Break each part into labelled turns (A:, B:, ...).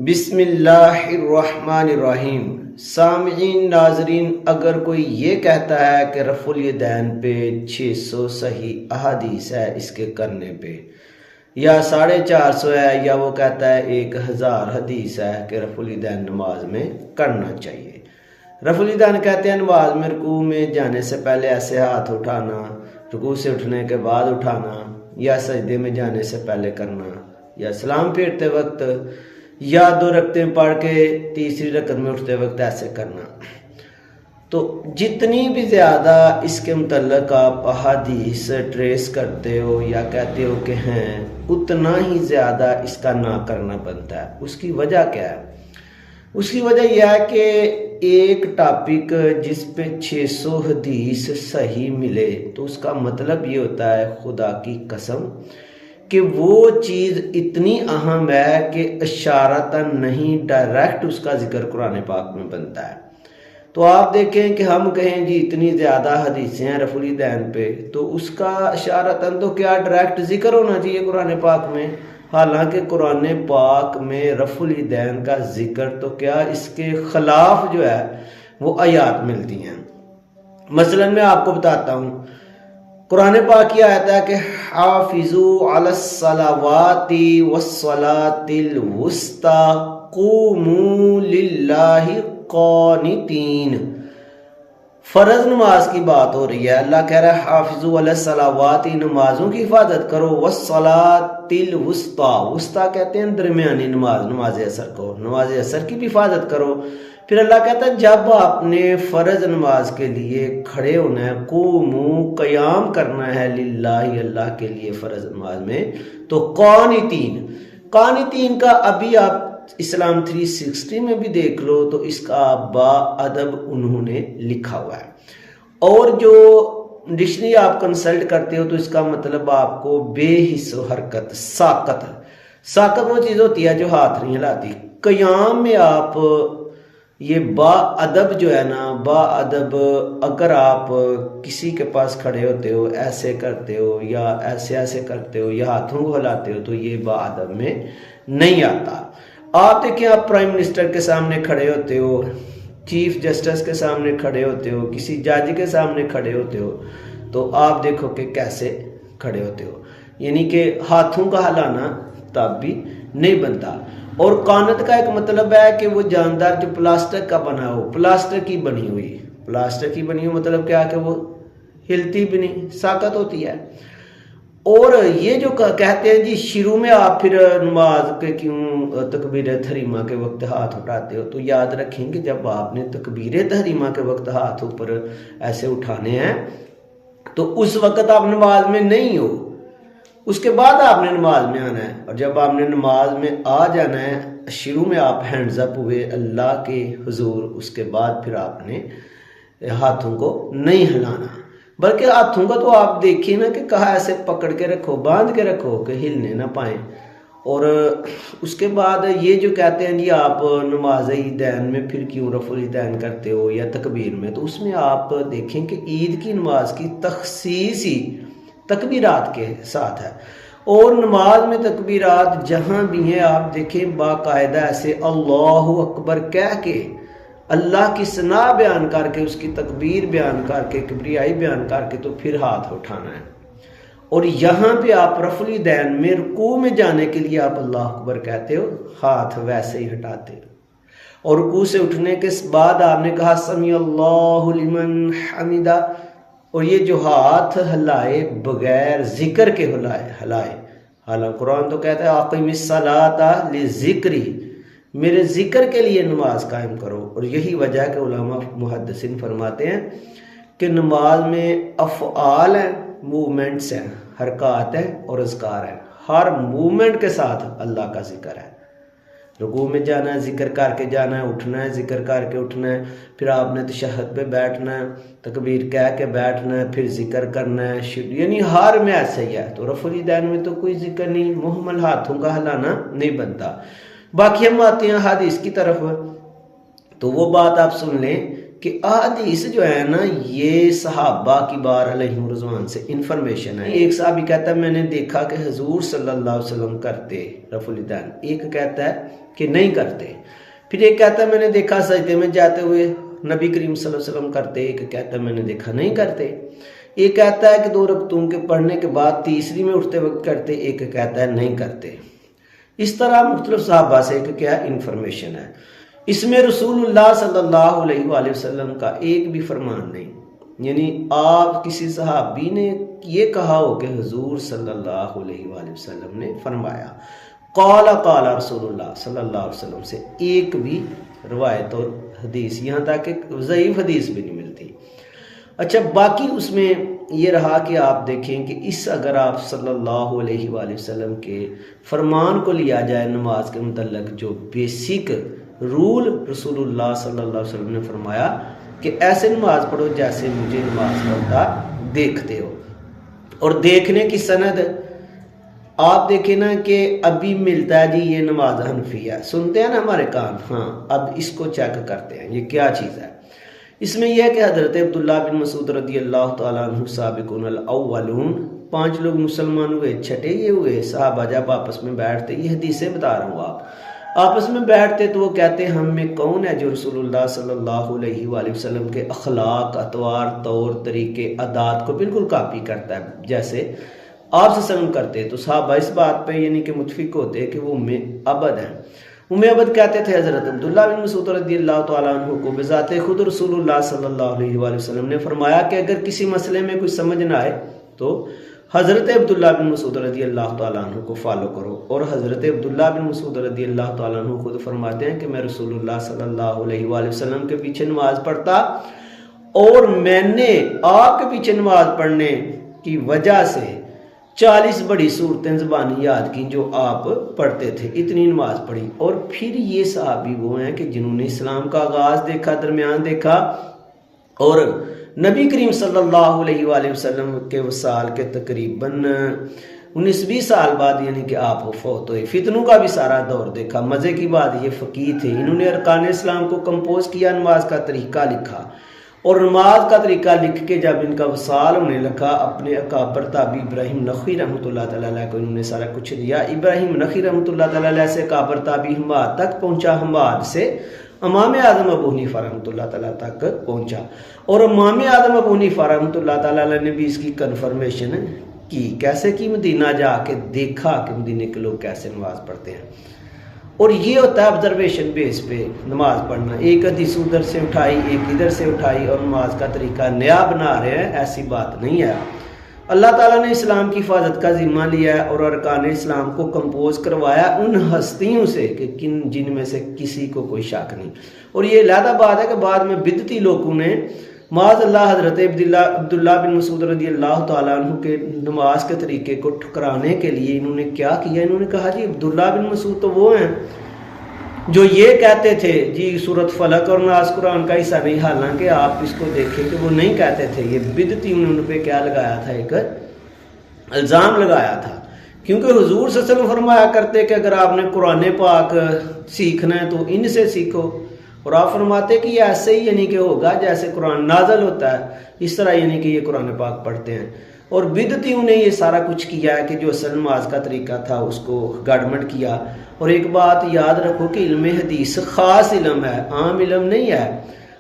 A: بسم اللہ الرحمن الرحیم۔ سامعین ناظرین، اگر کوئی یہ کہتا ہے کہ رفع الیدین پہ 600 صحیح احادیث ہے اس کے کرنے پہ، یا 450 ہے، یا وہ کہتا ہے 1000 حدیث ہے کہ رفع الیدین نماز میں کرنا چاہیے۔ رفع الیدین کہتے ہیں نماز میں رکوع میں جانے سے پہلے ایسے ہاتھ اٹھانا، رکوع سے اٹھنے کے بعد اٹھانا، یا سجدے میں جانے سے پہلے کرنا، یا سلام پھیرتے وقت، یا 2 رکعتیں پڑھ کے تیسری رکعت میں اٹھتے وقت ایسے کرنا۔ تو جتنی بھی زیادہ اس کے متعلق آپ احادیث ٹریس کرتے ہو یا کہتے ہو کہ ہیں، اتنا ہی زیادہ اس کا نہ کرنا بنتا ہے۔ اس کی وجہ کیا ہے؟ اس کی وجہ یہ ہے کہ ایک ٹاپک جس پہ 600 حدیث صحیح ملے تو اس کا مطلب یہ ہوتا ہے خدا کی قسم کہ وہ چیز اتنی اہم ہے کہ اشارتاً نہیں، ڈائریکٹ اس کا ذکر قرآن پاک میں بنتا ہے۔ تو آپ دیکھیں کہ ہم کہیں جی اتنی زیادہ حدیثیں ہیں رفع الیدین پہ، تو اس کا اشارتاً تو کیا ڈائریکٹ ذکر ہونا چاہیے قرآن پاک میں، حالانکہ قرآن پاک میں رفع الیدین کا ذکر تو کیا اس کے خلاف جو ہے وہ آیات ملتی ہیں۔ مثلا میں آپ کو بتاتا ہوں، قرآن پاک کی آیت ہے کہ حافظوا علی الصلوات والصلاة الوسطی قوموا للہ قانتین۔ فرض نماز کی بات ہو رہی ہے، اللہ کہہ رہا ہے حافظوا علی الصلوات، نمازوں کی حفاظت کرو، والصلاة الوسطی، وسطی کہتے ہیں درمیانی نماز، نماز عصر کو، نماز عصر کی بھی حفاظت کرو۔ پھر اللہ کہتا ہے جب آپ نے فرض نماز کے لیے کھڑے ہونا ہے، قوموا، قیام کرنا ہے، للہ، اللہ کے لیے فرض نماز میں، تو قانتین، قانتین کا ابھی آپ اسلام 360 میں بھی دیکھ لو تو اس کا با ادب انہوں نے لکھا ہوا ہے، اور جو ڈکشنری آپ کنسلٹ کرتے ہو تو اس کا مطلب آپ کو بے حس و حرکت، ساکت، ساکت وہ چیز ہوتی ہے جو ہاتھ نہیں ہلاتی۔ قیام میں آپ یہ با ادب جو ہے نا، با ادب اگر آپ کسی کے پاس کھڑے ہوتے ہو، ایسے کرتے ہو یا ایسے ایسے کرتے ہو یا ہاتھوں کو ہلاتے ہو تو یہ با ادب میں نہیں آتا۔ آپ دیکھیں، آپ پرائم منسٹر کے سامنے کھڑے ہوتے ہو، چیف جسٹس کے سامنے کھڑے ہوتے ہو، کسی جج کے سامنے کھڑے ہوتے ہو، تو آپ دیکھو کہ کیسے کھڑے ہوتے ہو، یعنی کہ ہاتھوں کا ہلانا تب بھی نہیں بنتا۔ اور قانت کا ایک مطلب ہے کہ وہ جاندار جو پلاسٹک کا بنا ہو، پلاسٹر کی بنی ہوئی، پلاسٹر کی بنی ہوئی مطلب کیا کہ وہ ہلتی بھی نہیں، ساکت ہوتی ہے۔ اور یہ جو کہتے ہیں جی شروع میں آپ پھر نماز کے کیوں تکبیر تحریمہ کے وقت ہاتھ اٹھاتے ہو، تو یاد رکھیں کہ جب آپ نے تکبیر تحریمہ کے وقت ہاتھ اوپر ایسے اٹھانے ہیں تو اس وقت آپ نماز میں نہیں ہو، اس کے بعد آپ نے نماز میں آنا ہے، اور جب آپ نے نماز میں آ جانا ہے، شروع میں آپ ہینڈز اپ ہوئے اللہ کے حضور، اس کے بعد پھر آپ نے ہاتھوں کو نہیں ہلانا، بلکہ ہاتھوں کا تو آپ دیکھیں نا کہ کہا ایسے پکڑ کے رکھو، باندھ کے رکھو کہ ہلنے نہ پائیں۔ اور اس کے بعد یہ جو کہتے ہیں جی آپ نماز عیدین میں پھر کیوں رفع الیدین کرتے ہو یا تکبیر میں، تو اس میں آپ دیکھیں کہ عید کی نماز کی تخصیص ہی تکبیرات کے ساتھ ہے، اور نماز میں تکبیرات جہاں بھی ہیں آپ دیکھیں باقاعدہ ایسے اللہ اکبر کہہ کے، اللہ کی ثنا بیان کر کے، اس کی تکبیر بیان کر کے، کبریائی بیان کر کے تو پھر ہاتھ اٹھانا ہے۔ اور یہاں پہ آپ رفع الیدین میں رکوع میں جانے کے لیے آپ اللہ اکبر کہتے ہو، ہاتھ ویسے ہی ہٹاتے ہو، اور رکوع سے اٹھنے کے بعد آپ نے کہا سمیع اللہ لمن حمدہ، اور یہ جو ہاتھ ہلائے بغیر ذکر کے ہلائے، حالانکہ قرآن تو کہتا ہے اقیم الصلاۃ لذکری، میرے ذکر کے لیے نماز قائم کرو۔ اور یہی وجہ ہے کہ علماء محدثین فرماتے ہیں کہ نماز میں افعال ہیں، موومنٹس ہیں، حرکات ہیں اور اذکار ہیں، ہر موومنٹ کے ساتھ اللہ کا ذکر ہے۔ رکوع میں جانا ہے، ذکر کر کے جانا ہے، اٹھنا ہے، ذکر کر کے اٹھنا ہے، پھر آپ نے تشہد پہ بیٹھنا ہے، تکبیر کہہ کے بیٹھنا ہے، پھر ذکر کرنا ہے، یعنی ہر میں ایسا ہی ہے۔ تو رفع الیدین میں تو کوئی ذکر نہیں، محمل ہاتھوں کا ہلانا نہیں بنتا۔ باقی ہم آتے ہیں حدیث کی طرف، تو وہ بات آپ سن لیں کہ احادیث جو ہے نا یہ صحابہ کی بار علیہم رضوان سے انفارمیشن ہے۔ ایک صحابی کہتا ہے میں نے دیکھا کہ حضور صلی اللہ علیہ وسلم کرتے رفع الیدین، ایک کہتا ہے کہ نہیں کرتے، پھر ایک کہتا ہے میں نے دیکھا سجدے میں جاتے ہوئے نبی کریم صلی اللہ علیہ وسلم کرتے، ایک کہتا ہے میں نے دیکھا نہیں کرتے، ایک کہتا ہے کہ 2 رکعتوں کے پڑھنے کے بعد تیسری میں اٹھتے وقت کرتے، ایک کہتا ہے نہیں کرتے۔ اس طرح مختلف صحابہ سے ایک کیا انفارمیشن ہے۔ اس میں رسول اللہ صلی اللہ علیہ وآلہ وسلم کا ایک بھی فرمان نہیں، یعنی آپ کسی صحابی نے یہ کہا ہو کہ حضور صلی اللہ علیہ وآلہ وسلم نے فرمایا، قال رسول اللہ صلی اللہ علیہ وسلم سے ایک بھی روایت اور حدیث، یہاں تک کہ ضعیف حدیث بھی نہیں ملتی۔ اچھا باقی اس میں یہ رہا کہ آپ دیکھیں کہ اگر آپ صلی اللہ علیہ وآلہ وسلم کے فرمان کو لیا جائے نماز کے متعلق، جو بیسک رول رسول اللہ صلی اللہ علیہ وسلم نے فرمایا کہ ایسے نماز پڑھو جیسے مجھے نماز پڑھتا دیکھتے ہو، اور دیکھنے کی سند آپ دیکھیں نا کہ ابھی ملتا ہے جی یہ نماز حنفی ہے، سنتے ہیں نا ہمارے کان، ہاں اب اس کو چیک کرتے ہیں یہ کیا چیز ہے۔ اس میں یہ ہے کہ حضرت عبداللہ بن مسعود رضی اللہ تعالیٰ عنہ سابقون الاولون، 5 لوگ مسلمان ہوئے، چھٹے یہ ہوئے صحابہ جب آپس میں بیٹھتے، یہ حدیثیں بتا رہا ہوں آپ، آپس میں بیٹھتے تو وہ کہتے ہم میں کون ہے جو رسول اللہ صلی اللہ علیہ وآلہ وسلم کے اخلاق، اطوار، طور طریقے، عادات کو بالکل کاپی کرتا ہے جیسے آپ سے سلم کرتے، تو صحابہ اس بات پہ یعنی کہ متفق ہوتے کہ وہ عبد ہیں۔ عبد کہتے تھے حضرت عبداللہ بن مسعود رضی اللہ تعالیٰ عنہ کو بذات خود رسول اللہ صلی اللہ علیہ وآلہ وسلم نے فرمایا کہ اگر کسی مسئلے میں کوئی سمجھ نہ آئے تو حضرت عبداللہ بن مسعود رضی اللہ تعالیٰ عنہ کو فالو کرو، اور حضرت عبداللہ بن مسعود رضی اللہ تعالیٰ عنہ خود فرماتے ہیں کہ میں رسول اللہ صلی اللہ علیہ وآلہ وسلم کے پیچھے نماز پڑھتا، اور میں نے آپ کے پیچھے نماز پڑھنے کی وجہ سے 40 بڑی صورتیں زبانی یاد کی جو آپ پڑھتے تھے، اتنی نماز پڑھی۔ اور پھر یہ صحابی وہ ہیں کہ جنہوں نے اسلام کا آغاز دیکھا، درمیان دیکھا، اور نبی کریم صلی اللہ علیہ وآلہ وسلم کے وصال کے تقریباً 19-20 سال بعد یعنی کہ آپ فوت ہوئے، فتنوں کا بھی سارا دور دیکھا۔ مزے کی بات یہ فقیہ تھے، انہوں نے ارکان اسلام کو کمپوز کیا، نماز کا طریقہ لکھا، اور نماز کا طریقہ لکھ کے جب ان کا وصال ہونے لگا اپنے اکابر تابعی ابراہیم نخعی رحمۃ اللہ تعالیٰ علیہ کو انہوں نے سارا کچھ دیا۔ ابراہیم نخعی رحمۃ اللہ تعالیٰ علیہ سے اکابر تابعی حماد تک پہنچا، حماد سے امام اعظم ابو حنیفہ رحمۃ اللہ تعالیٰ تک پہنچا، اور امام اعظم ابو حنیفہ رحمۃ اللہ تعالیٰ علیہ نے بھی اس کی کنفرمیشن کی۔ کیسے کی؟ مدینہ جا کے دیکھا کہ مدینے کے لوگ کیسے نماز پڑھتے ہیں، اور یہ ہوتا ہے آبزرویشن بیس پہ نماز پڑھنا، ایک حدیث ادھر سے اٹھائی ایک ادھر سے اٹھائی اور نماز کا طریقہ نیا بنا رہے ہیں، ایسی بات نہیں ہے۔ اللہ تعالیٰ نے اسلام کی حفاظت کا ذمہ لیا ہے اور ارکان اسلام کو کمپوز کروایا ان ہستیوں سے کہ جن میں سے کسی کو کوئی شک نہیں، اور یہ علیحدہ بات ہے کہ بعد میں بدعتی لوگوں نے معاذ اللہ حضرت عبداللہ بن مسعود رضی اللہ تعالیٰ عنہ کے نماز کے طریقے کو ٹھکرانے کے لیے انہوں نے کیا کیا، انہوں نے کہا جی عبداللہ بن مسعود تو وہ ہیں جو یہ کہتے تھے جی سورۃ فلق اور ناس قرآن کا حصہ نہیں، حالانکہ آپ اس کو دیکھیں کہ وہ نہیں کہتے تھے۔ یہ بدعتی انہوں نے پہ کیا لگایا تھا، ایک الزام لگایا تھا، کیونکہ حضور صلی اللہ علیہ وسلم فرمایا کرتے کہ اگر آپ نے قرآن پاک سیکھنا ہے تو ان سے سیکھو، اور آپ فرماتے کہ یہ ایسے ہی یعنی کہ ہوگا جیسے قرآن نازل ہوتا ہے، اس طرح یعنی کہ یہ قرآن پاک پڑھتے ہیں۔ اور بدعتیوں نے یہ سارا کچھ کیا ہے کہ جو اصل نماز کا طریقہ تھا اس کو گڑبڑ کیا۔ اور ایک بات یاد رکھو کہ علم حدیث خاص علم ہے، عام علم نہیں ہے۔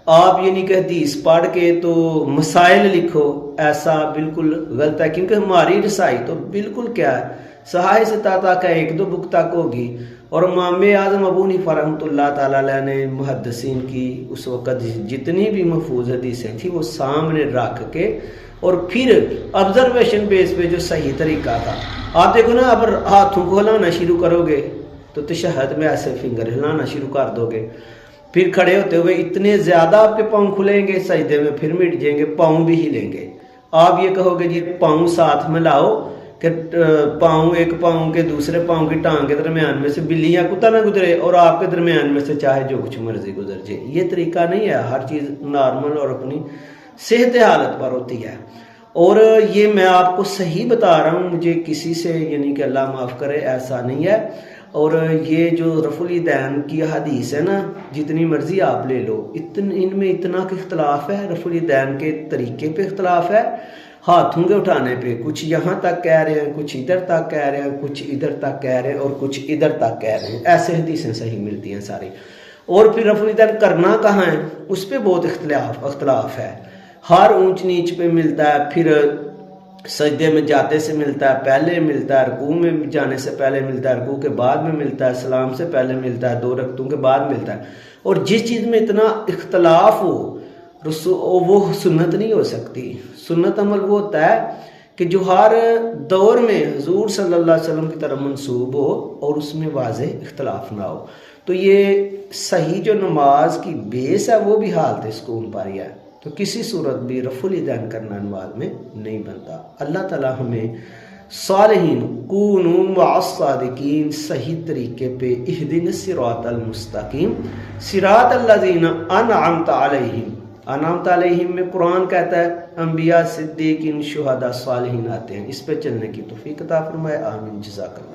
A: آپ یعنی کہ حدیث پڑھ کے تو مسائل لکھو، ایسا بالکل غلط ہے، کیونکہ ہماری رسائی تو بالکل کیا ہے، صحاح ستاتہ کا 1-2 بک تک ہوگی، اور امام اعظم ابو حنیفہ رحمۃ اللہ تعالیٰ علیہ نے محدثین کی اس وقت جتنی بھی محفوظ حدیثیں تھیں وہ سامنے رکھ کے اور پھر آبزرویشن بیس پہ جو صحیح طریقہ تھا۔ آپ دیکھو نا، اب ہاتھوں کو ہلانا شروع کرو گے تو تشہد میں ایسے فنگر ہلانا شروع کر دو گے، پھر کھڑے ہوتے ہوئے اتنے زیادہ آپ کے پاؤں کھلیں گے، سجدے میں پھر مٹ جائیں گے، پاؤں بھی ہلیں گے۔ آپ یہ کہو گے جی پاؤں ساتھ میں لاؤ کہ پاؤں ایک پاؤں کے دوسرے پاؤں کی ٹانگ کے درمیان میں سے بلی یا کتا نہ گزرے اور آپ کے درمیان میں سے چاہے جو کچھ مرضی گزر جائے، یہ طریقہ نہیں ہے۔ ہر چیز نارمل اور اپنی صحت حالت پر ہوتی ہے، اور یہ میں آپ کو صحیح بتا رہا ہوں، مجھے کسی سے یعنی کہ اللہ معاف کرے ایسا نہیں ہے۔ اور یہ جو رفع الیدین کی حدیث ہے نا، جتنی مرضی آپ لے لو، ان میں اتنا کہ اختلاف ہے، رفع الیدین کے طریقے پہ اختلاف ہے، ہاتھوں کے اٹھانے پہ کچھ یہاں تک کہہ رہے ہیں، کچھ ادھر تک کہہ رہے ہیں، کچھ ادھر تک کہہ رہے ہیں، اور کچھ ادھر تک کہہ رہے ہیں، ایسے حدیثیں صحیح ملتی ہیں ساری۔ اور پھر رفع الیدین کرنا کہاں ہے، اس پہ بہت اختلاف ہے، ہر اونچ نیچ پہ ملتا ہے، پھر سجدے میں جاتے سے ملتا ہے، پہلے ملتا ہے، رکوع میں جانے سے پہلے ملتا ہے، رکوع کے بعد میں ملتا ہے، سلام سے پہلے ملتا ہے، 2 رکعتوں کے بعد ملتا ہے۔ اور جس چیز میں اتنا اختلاف ہو وہ سنت نہیں ہو سکتی۔ سنت عمل وہ ہوتا ہے کہ جو ہر دور میں حضور صلی اللہ علیہ وسلم کی طرف منسوب ہو اور اس میں واضح اختلاف نہ ہو۔ تو یہ صحیح جو نماز کی بیس ہے وہ بھی حالت سکون پر ہی ہے، تو کسی صورت بھی رفع الیدین کرنا نماز میں نہیں بنتا۔ اللہ تعالی ہمیں صالحین کونوا مع الصادقین صحیح طریقے پہ اہدنا الصراط المستقیم صراط الذین انعمت علیہم، انعمت علیہم میں قرآن کہتا ہے انبیاء، صدیقین، شہداء، صالحین آتے ہیں، اس پہ چلنے کی توفیق عطا فرمائے، آمین، جزاک اللہ۔